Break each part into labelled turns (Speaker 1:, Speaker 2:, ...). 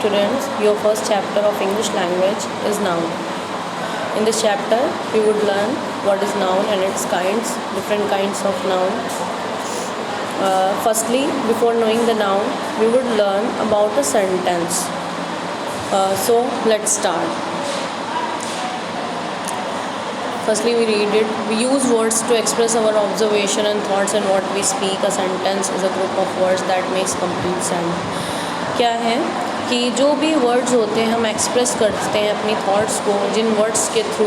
Speaker 1: students, your first chapter of English language is noun. In this chapter, we would learn what is noun and its kinds, different kinds of noun. Firstly, before knowing the noun, we would learn about a sentence. So let's start. Firstly, we read it. We use words to express our observation and thoughts and what we speak. A sentence is a group of words that makes complete sense. क्या है कि जो भी words होते हैं हम express करते हैं अपनी थॉट्स को जिन वर्ड्स के थ्रू,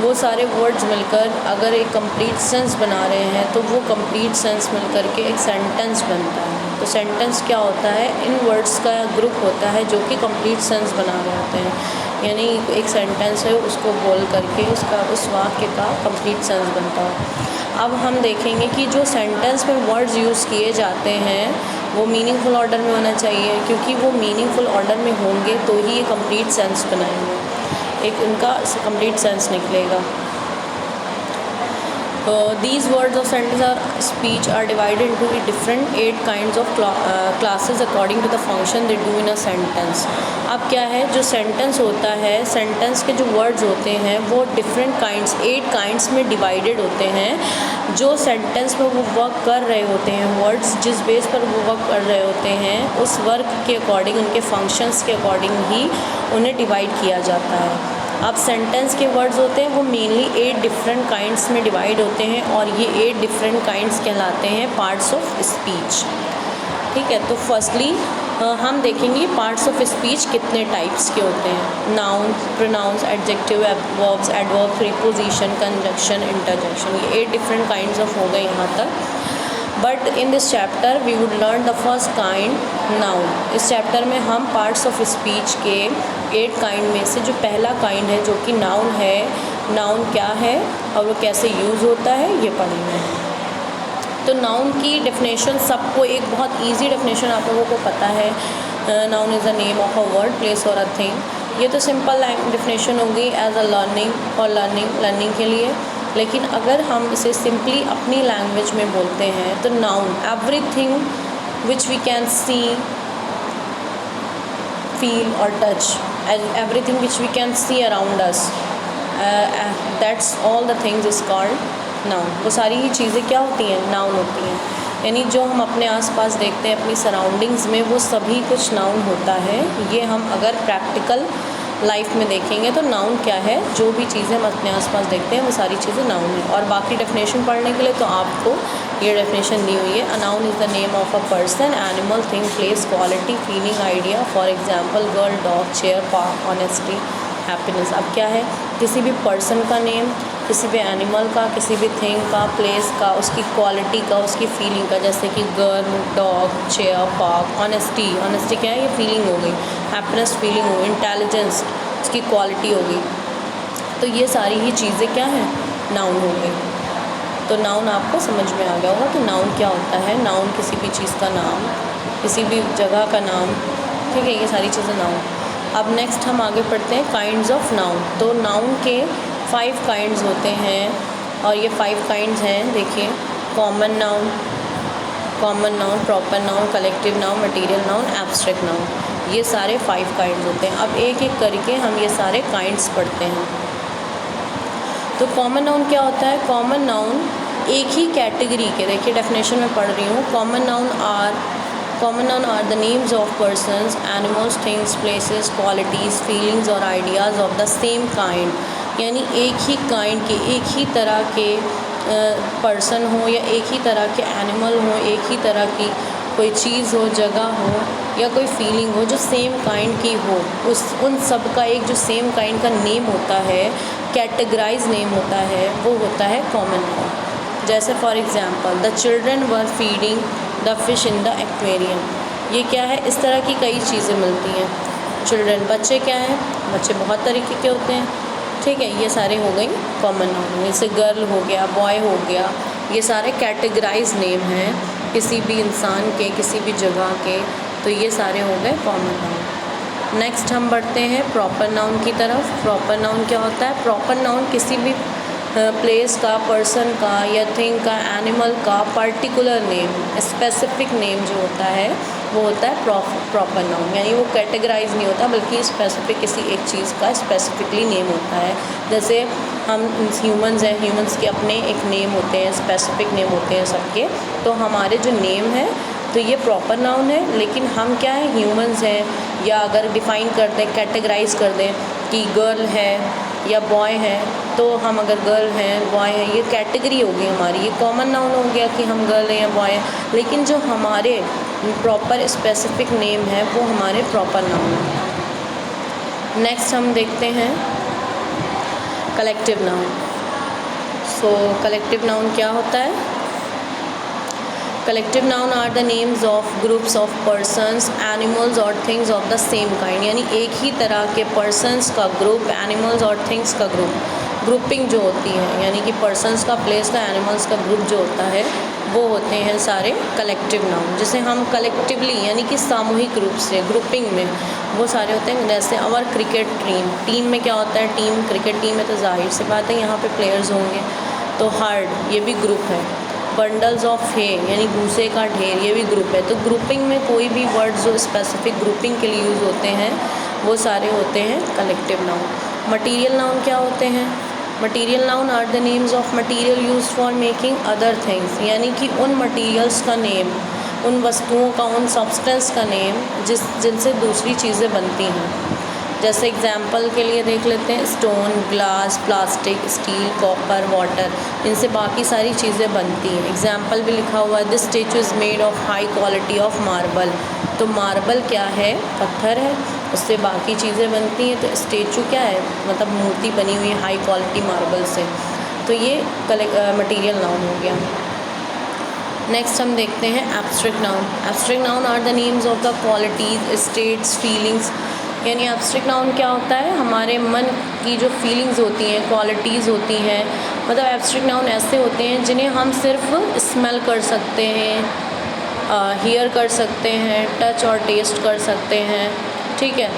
Speaker 1: वो सारे वर्ड्स मिलकर अगर एक कंप्लीट सेंस बना रहे हैं तो वो कंप्लीट सेंस मिलकर के एक सेंटेंस बनता है। तो सेंटेंस क्या होता है? इन वर्ड्स का ग्रुप होता है जो कि कंप्लीट सेंस बना रहे होते हैं, यानी एक सेंटेंस है उसको बोल करके उसका उस वाक्य का कंप्लीट सेंस बनता है। अब हम देखेंगे कि जो सेंटेंस में वर्ड्स यूज़ किए जाते हैं वो मीनिंगफुल ऑर्डर में होना चाहिए, क्योंकि वो मीनिंगफुल ऑर्डर में होंगे तो ही ये कंप्लीट सेंस बनाएंगे, एक उनका कंप्लीट सेंस निकलेगा। These words of sentence or speech are divided into different 8 kinds of classes according to the function they do in a sentence. अब क्या है, जो सेंटेंस होता है, सेंटेंस के जो वर्ड्स होते हैं वो डिफरेंट काइंड्स 8 काइंड्स में डिवाइडेड होते हैं। जो सेंटेंस में वो वर्क कर रहे होते हैं, वर्ड्स जिस बेस पर वो वर्क कर रहे होते हैं उस वर्क के अकॉर्डिंग, उनके फंक्शंस के अकॉर्डिंग ही उन्हें डिवाइड किया जाता है। अब सेंटेंस के वर्ड्स होते हैं वो मेनली 8 डिफरेंट काइंड्स में डिवाइड होते हैं और ये 8 डिफरेंट काइंड्स कहलाते हैं पार्ट्स ऑफ स्पीच। ठीक है, तो फर्स्टली हम देखेंगे पार्ट्स ऑफ स्पीच कितने टाइप्स के होते हैं। Noun, pronouns, adjective, verbs, adverb, preposition, conjunction, interjection, ये 8 डिफरेंट काइंड्स ऑफ हो गए यहाँ तक। But in this chapter we would learn the first kind, noun. इस चैप्टर में हम पार्ट्स ऑफ स्पीच के 8 काइंड में से जो पहला काइंड है जो कि नाउन है, नाउन क्या है और वो कैसे यूज़ होता है ये पढ़ेंगे। तो नाउन की डेफिनेशन सबको एक बहुत इजी डेफिनेशन आप लोगों को पता है। Noun is the name of a word, place और अ थिंग। ये तो सिंपल डेफिनेशन होगी एज अ लर्निंग और लर्निंग के लिए। लेकिन अगर हम इसे सिंपली अपनी लैंग्वेज में बोलते हैं तो noun everything which we can see, feel और touch, everything which we can see around us, that's all the things is called noun। वो सारी ही चीज़ें क्या होती हैं? नाउन होती हैं। यानी जो हम अपने आसपास देखते हैं अपनी सराउंडिंग्स में वो सभी कुछ नाउन होता है। ये हम अगर प्रैक्टिकल लाइफ में देखेंगे तो नाउन क्या है, जो भी चीज़ें हम अपने आसपास देखते हैं वो सारी चीज़ें नाउन है। और बाकी डेफिनेशन पढ़ने के लिए तो आपको ये डेफिनेशन दी हुई है। A noun is the name of a person, animal, thing, place, quality, feeling, idea. For example girl, dog, chair, park, honesty, happiness. अब क्या है, किसी भी पर्सन का नेम, किसी भी एनिमल का, किसी भी थिंग का, प्लेस का, उसकी क्वालिटी का, उसकी फीलिंग का, जैसे कि girl, dog, chair, park. Honesty, honesty क्या है, ये फीलिंग हो गई। हैप्पीनेस फीलिंग हो गई। इंटेलिजेंस उसकी क्वालिटी हो गई। तो ये सारी ही चीज़ें क्या हैं, नाउन हो गई। तो नाउन आपको समझ में आ गया होगा कि नाउन क्या होता है। नाउन किसी भी चीज़ का नाम, किसी भी जगह का नाम, ठीक है, ये सारी चीज़ें नाउन। अब नेक्स्ट हम आगे पढ़ते हैं काइंड्स ऑफ नाउन। तो नाउन के 5 काइंड्स होते हैं और ये 5 काइंड्स हैं, देखिए। Common noun, proper noun, collective noun, material noun, abstract noun. ये सारे 5 काइंड्स होते हैं। अब एक एक करके हम ये सारे काइंड्स पढ़ते हैं। तो कॉमन नाउन क्या होता है? कॉमन नाउन एक ही कैटेगरी के, देखिए डेफिनेशन में पढ़ रही हूँ। Common noun are the names of persons, animals, things, places, qualities, feelings और ideas of the same kind. यानी एक ही काइंड के, एक ही तरह के पर्सन हो या एक ही तरह के एनिमल हो, एक ही तरह की कोई चीज़ हो, जगह हो या कोई फीलिंग हो जो सेम काइंड की हो, उन सब का एक जो सेम काइंड का नेम होता है, कैटेगराइज नेम होता है, वो होता है कॉमन नाउन। जैसे for example the children were feeding the fish in the aquarium. ये क्या है, इस तरह की कई चीज़ें मिलती हैं। चिल्ड्रन बच्चे क्या हैं, बच्चे बहुत तरीके के होते हैं, ठीक है। ये सारे हो गई कॉमन नाउन। जैसे गर्ल हो गया, बॉय हो गया, ये सारे कैटेगराइज नेम हैं किसी भी इंसान के, किसी भी जगह के। तो ये सारे हो गए कॉमन नाउन। नेक्स्ट हम बढ़ते हैं प्रॉपर नाउन की तरफ। प्रॉपर नाउन क्या होता है? प्रॉपर नाउन किसी भी प्लेस का, पर्सन का या थिंग का, एनिमल का पर्टिकुलर नेम, स्पेसिफिक नेम जो होता है वो होता है प्रॉपर नाउन, यानी वो कैटेगराइज नहीं होता बल्कि स्पेसिफिक किसी एक चीज़ का स्पेसिफिकली नेम होता है। जैसे हम ह्यूमंस हैं, ह्यूमंस के अपने एक नेम होते हैं, स्पेसिफिक नेम होते हैं सबके, तो हमारे जो नेम है तो ये प्रॉपर नाउन है, लेकिन हम क्या है, ह्यूमंस हैं, या अगर डिफ़ाइन कर दें, कैटेगराइज कर दें कि गर्ल है या बॉय है, तो हम अगर गर्ल हैं, बॉय हैं, ये कैटेगरी होगी हमारी, ये कॉमन नाउन हो गया कि हम गर्ल हैं या बॉय हैं। लेकिन जो हमारे प्रॉपर स्पेसिफिक नेम है वो हमारे प्रॉपर नाउन है। नेक्स्ट हम देखते हैं collective noun. So collective noun क्या होता है? Collective noun are the names of groups of persons, animals और things of the same kind, यानी एक ही तरह के पर्सन्स का ग्रुप, एनिमल्स और थिंग्स का ग्रुप, ग्रुपिंग जो होती है, यानी कि पर्सन्स का, प्लेस का, एनिमल्स का ग्रुप जो होता है वो होते हैं सारे कलेक्टिव नाउन, जिसे हम कलेक्टिवली यानी कि सामूहिक रूप से, ग्रुपिंग में वो सारे होते हैं। जैसे अवर क्रिकेट टीम, टीम में क्या होता है, टीम, क्रिकेट टीम में तो जाहिर सी बात है यहाँ पे प्लेयर्स होंगे, तो हर्ड ये भी ग्रुप है। बंडल्स ऑफ हे यानी भूसे का ढेर, ये भी ग्रुप है। तो ग्रुपिंग में कोई भी वर्ड जो स्पेसिफिक ग्रुपिंग के लिए यूज़ होते हैं वो सारे होते हैं कलेक्टिव नाउन। मटीरियल नाउन क्या होते हैं? Material noun are the names of material used for making other things, यानी कि उन मटीरियल्स का नेम, उन वस्तुओं का, उन सब्सटेंस का नेम जिनसे दूसरी चीज़ें बनती हैं। जैसे एग्जाम्पल के लिए देख लेते हैं, stone, glass, plastic, steel, copper, water, इनसे बाकी सारी चीज़ें बनती हैं। एग्जाम्पल भी लिखा हुआ है, this statue is made of high quality of marble. तो मार्बल क्या है? पत्थर है, उससे बाकी चीज़ें बनती हैं। तो स्टेचू क्या है? मतलब मूर्ति बनी हुई है हाई क्वालिटी मार्बल से। तो ये मटीरियल नाउन हो गया। नेक्स्ट हम देखते हैं abstract noun. Abstract noun are the names of the qualities, states, feelings, यानी एब्स्ट्रैक्ट नाउन क्या होता है? हमारे मन की जो फीलिंग्स होती हैं, क्वालिटीज़ होती हैं, मतलब एब्स्ट्रैक्ट नाउन ऐसे होते हैं जिन्हें हम सिर्फ स्मेल कर सकते हैं, हियर कर सकते हैं, टच और टेस्ट कर सकते हैं, ठीक है।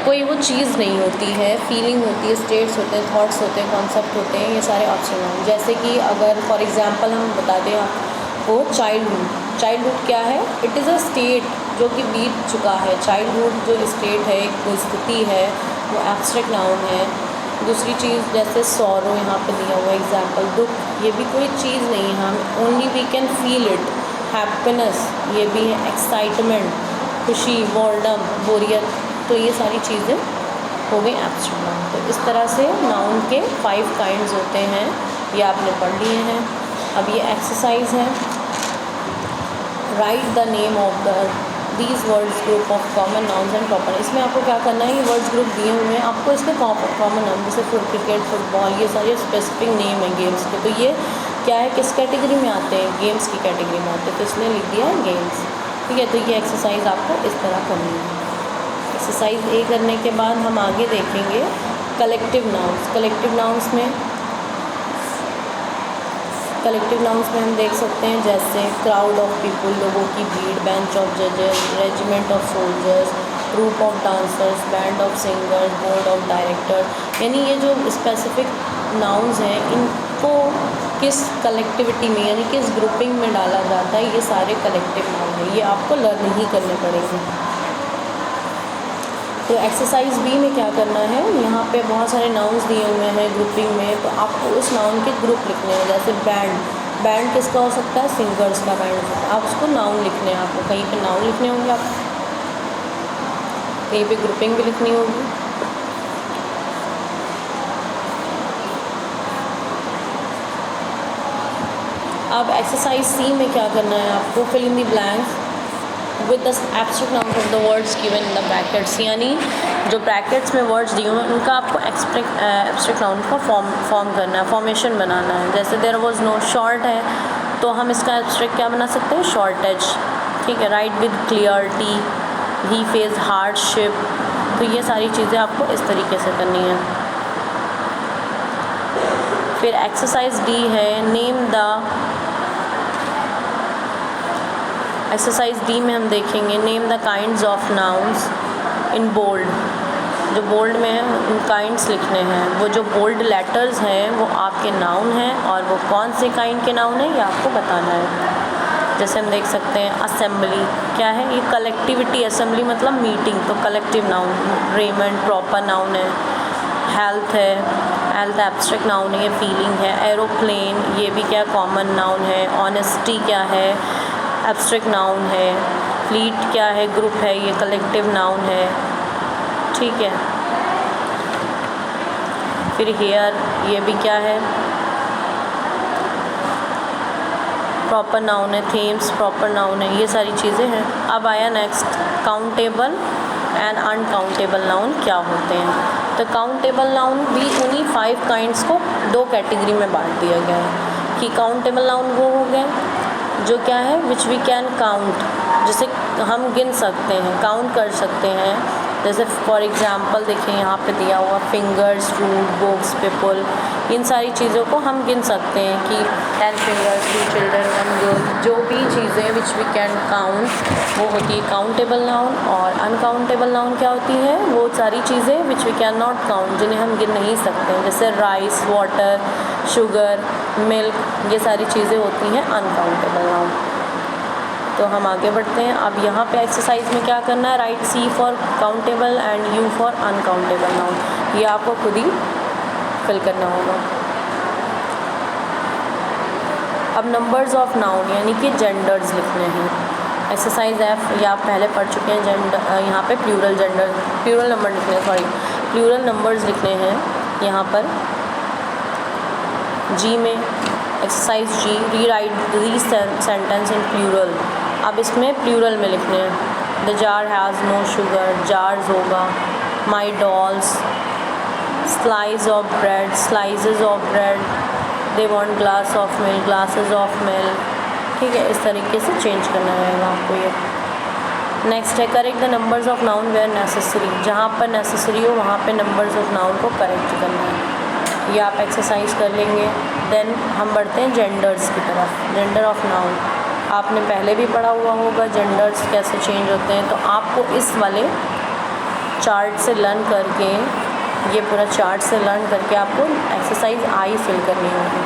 Speaker 1: कोई वो चीज़ नहीं होती है, फीलिंग होती है, स्टेट्स होते हैं, थॉट्स होते हैं, कॉन्सेप्ट होते हैं, ये सारे एब्स्ट्रैक्ट नाउन। जैसे कि अगर फॉर एग्जांपल हम बता दें आपको चाइल्डहुड, चाइल्डहुड क्या है? इट इज़ अ स्टेट जो कि बीत चुका है। चाइल्डहुड जो स्टेट है, एक स्थिति है, वो एब्स्ट्रैक्ट नाउन है। दूसरी चीज़ जैसे सॉरो यहाँ पे दिया हुआ एग्जांपल, दुख, ये भी कोई चीज़ नहीं है, हम only we can feel it. Happiness ये भी है, एक्साइटमेंट, खुशी, बोर्डम, बोरियत, तो ये सारी चीज़ें हो गई एब्स्ट्रैक्ट नाउन। तो इस तरह से नाउन के 5 काइंड्स होते हैं, ये आपने पढ़ लिए हैं। अब ये एक्सरसाइज है, right the name of these words group of common nouns and proper. इसमें आपको क्या करना है, ये वर्ड्स ग्रुप दिए हुए हैं, आपको इसके कॉमन नाउन जैसे क्रिकेट, फुटबॉल, ये सारे स्पेसिफिक नेम हैं गेम्स के, तो ये क्या है, किस कैटेगरी में आते हैं? गेम्स की कैटेगरी में आते हैं, तो इसलिए लिख दिया है गेम्स, ठीक है। तो ये एक्सरसाइज आपको इस तरह करनी है। एक्सरसाइज ए करने के बाद हम आगे देखेंगे कलेक्टिव नाउन्स। कलेक्टिव नाउन्स में हम देख सकते हैं जैसे क्राउड ऑफ पीपल, लोगों की भीड़, बेंच ऑफ जजेस, regiment of soldiers, group of dancers, band of singers, board of director. यानी ये जो स्पेसिफिक नाउन्स हैं इनको किस कलेक्टिविटी में यानी किस ग्रुपिंग में डाला जाता है, ये सारे कलेक्टिव नाउन हैं, ये आपको लर्न ही करने पड़ेंगे। तो एक्सरसाइज बी में क्या करना है, यहाँ पे बहुत सारे नाउन्स दिए हुए हैं ग्रुपिंग में, तो आपको उस नाउन के ग्रुप लिखने हैं। जैसे बैंड, बैंड किसका हो सकता है? सिंगर्स का बैंड हो सकता है। आप उसको नाउन लिखने हैं, आपको कहीं पे नाउन लिखने होंगे, आप कहीं पे ग्रुपिंग भी लिखनी होगी। अब एक्सरसाइज सी में क्या करना है आपको, fill in the blanks with the abstract noun of the words given in the brackets, यानी जो ब्रैकेट्स में वर्ड्स दिए हुए हैं उनका आपको एब्स्ट्रैक्ट नाउन का फॉर्म करना है, फॉर्मेशन बनाना है। जैसे देयर वाज नो, शॉर्ट है तो हम इसका एब्स्ट्रैक्ट क्या बना सकते हैं? शॉर्टेज, ठीक है। Right with clarity, he face hardship, तो ये सारी चीज़ें आपको इस तरीके से करनी है। फिर एक्सरसाइज डी है, नेम द, एक्सरसाइज डी में हम देखेंगे name the kinds of nouns in bold, जो बोल्ड में है उन काइंड्स लिखने हैं। वो जो बोल्ड लेटर्स हैं वो आपके नाउन हैं और वो कौन से काइंड के नाउन हैं ये आपको बताना है। जैसे हम देख सकते हैं असेंबली क्या है, ये कलेक्टिविटी, असेंबली मतलब मीटिंग, तो collective noun. Raymond proper noun है। हेल्थ है, हेल्थ एब्स्ट्रैक्ट नाउन है, ये फीलिंग है। एरोप्लेन ये भी क्या कॉमन नाउन है। ऑनेस्टी क्या है, एब्स्ट्रैक्ट नाउन है। फ्लीट क्या है, ग्रुप है, ये कलेक्टिव नाउन है। ठीक है, फिर हेयर ये भी क्या है, प्रॉपर नाउन है। थीम्स प्रॉपर नाउन है। ये सारी चीज़ें हैं। अब आया next, countable and uncountable noun क्या होते हैं। तो काउंटेबल नाउन भी उन्हीं 5 काइंड्स को 2 कैटेगरी में बांट दिया गया है कि काउंटेबल नाउन वो हो गए जो क्या है, विच वी कैन काउंट, जिसे हम गिन सकते हैं, काउंट कर सकते हैं। जैसे फॉर एग्ज़ाम्पल देखिए यहाँ पे दिया हुआ फिंगर्स, फ्रूट, बुक्स, पीपल, इन सारी चीज़ों को हम गिन सकते हैं कि 10 फिंगर्स, 2 चिल्ड्रन, 1 गर्ल, जो भी चीज़ें विच वी कैन काउंट वो होती है काउंटेबल नाउन। और अनकाउंटेबल नाउन क्या होती है, वो सारी चीज़ें which we can not count, जिन्हें हम गिन नहीं सकते, जैसे राइस, वाटर, शुगर, मिल्क, ये सारी चीज़ें होती हैं अनकाउंटेबल नाउन। तो हम आगे बढ़ते हैं। अब यहाँ पे एक्सरसाइज में क्या करना है, write C for countable and U for uncountable noun, ये आपको खुद ही फिल करना होगा। अब नंबर्स ऑफ नाउन यानी कि जेंडर्स लिखने हैं। एक्सरसाइज F ये आप पहले पढ़ चुके हैं। जेंडर यहाँ पे प्लूरल नंबर लिखने हैं, प्लूरल नंबर्स लिखने हैं यहाँ पर। जी में exercise G, re sentence in plural. अब इसमें प्लूरल में लिखने हैं। The jar has no sugar, jars होगा। My dolls, slice of bread, slices of bread. They want glass of milk, glasses of milk. ठीक है, इस तरीके से चेंज करना रहेगा आपको ये। नेक्स्ट है correct the numbers of noun where necessary, जहाँ पर नेसेसरी हो वहाँ पे नंबर्स ऑफ नाउन को करेक्ट करना है। ये आप एक्सरसाइज कर लेंगे। देन हम बढ़ते हैं जेंडर्स की तरफ। जेंडर ऑफ नाउन आपने पहले भी पढ़ा हुआ होगा, जेंडर्स कैसे चेंज होते हैं। तो आपको इस वाले चार्ट से लर्न करके, ये पूरा चार्ट से लर्न करके आपको एक्सरसाइज I फिल करनी होगी।